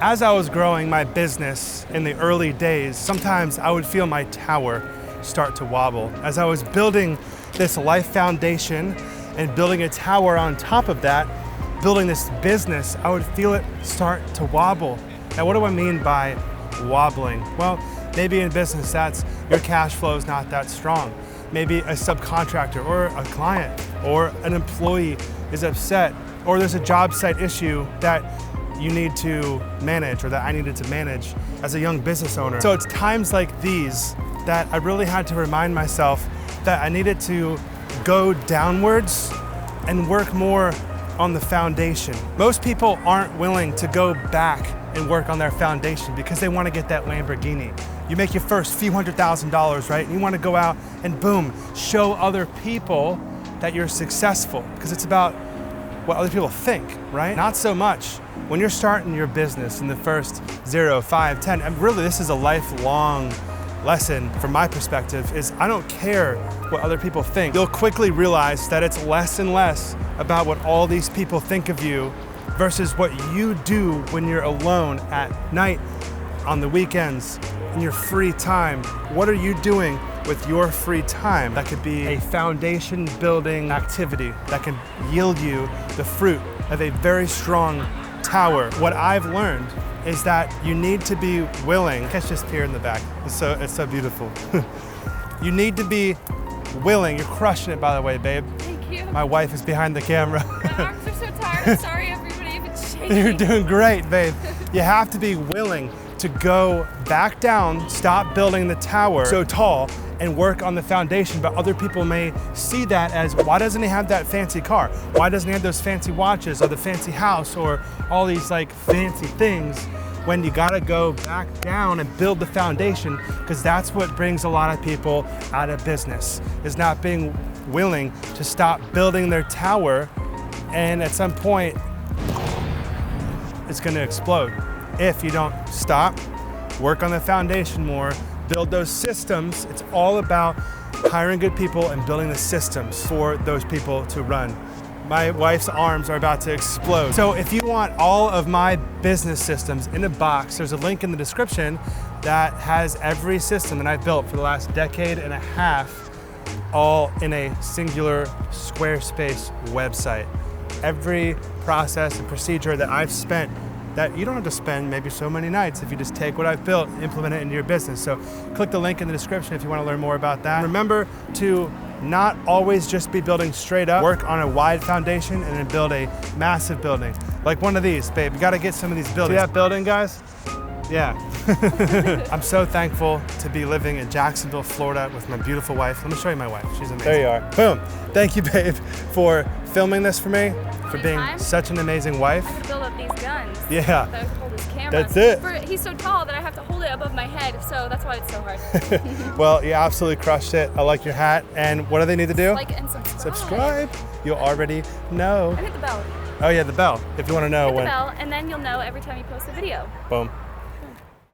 As I was growing my business in the early days, sometimes I would feel my tower start to wobble. As I was building this life foundation and building a tower on top of that, building this business, I would feel it start to wobble. Now, what do I mean by wobbling? Well, maybe in business, that's your cash flow is not that strong. Maybe a subcontractor or a client or an employee is upset, or there's a job site issue that you need to manage or that I needed to manage as a young business owner. So it's times like these that I really had to remind myself that I needed to go downwards and work more on the foundation. Most people aren't willing to go back and work on their foundation because they want to get that Lamborghini. You make your first few $100,000, right? And you want to go out and boom, show other people that you're successful because it's about what other people think, right? Not so much. When you're starting your business in the first 0, 5, 10, and really this is a lifelong lesson from my perspective, is I don't care what other people think. You'll quickly realize that it's less and less about what all these people think of you versus what you do when you're alone at night, on the weekends, in your free time. What are you doing with your free time? That could be a foundation building activity that can yield you the fruit of a very strong tower. What I've learned is that you need to be willing. Catch this pier in the back. It's so beautiful. You need to be willing. You're crushing it, by the way, babe. Thank you. My wife is behind the camera. My arms are so tired. I'm sorry, everybody, if it's shaking. You're doing great, babe. You have to be willing to go back down, stop building the tower so tall, and work on the foundation. But other people may see that as, why doesn't he have that fancy car? Why doesn't he have those fancy watches or the fancy house or all these like fancy things? When you gotta go back down and build the foundation, because that's what brings a lot of people out of business, is not being willing to stop building their tower, and at some point, it's gonna explode. If you don't stop, work on the foundation more, build those systems. It's all about hiring good people and building the systems for those people to run. My wife's arms are about to explode. So if you want all of my business systems in a box, there's a link in the description that has every system that I've built for the last decade and a half, all in a singular Squarespace website. Every process and procedure that I've spent that you don't have to spend maybe so many nights if you just take what I've built and implement it into your business. So click the link in the description if you want to learn more about that. Remember to not always just be building straight up. Work on a wide foundation and then build a massive building. Like one of these, babe. You gotta get some of these buildings. See that building, guys? Yeah. I'm so thankful to be living in Jacksonville, Florida with my beautiful wife. Let me show you my wife. She's amazing. There you are. Boom. Thank you, babe, for filming this for me, for being such an amazing wife. I'm gonna build up these guns. Yeah. So I hold this camera. That's it. He's so tall that I have to hold it above my head, so that's why it's so hard. Well, you absolutely crushed it. I like your hat. And what do they need to do? Like and subscribe. Subscribe. You already know. And hit the bell. Oh yeah, the bell. If you want to know Hit when. the bell, and then you'll know every time you post a video. Boom.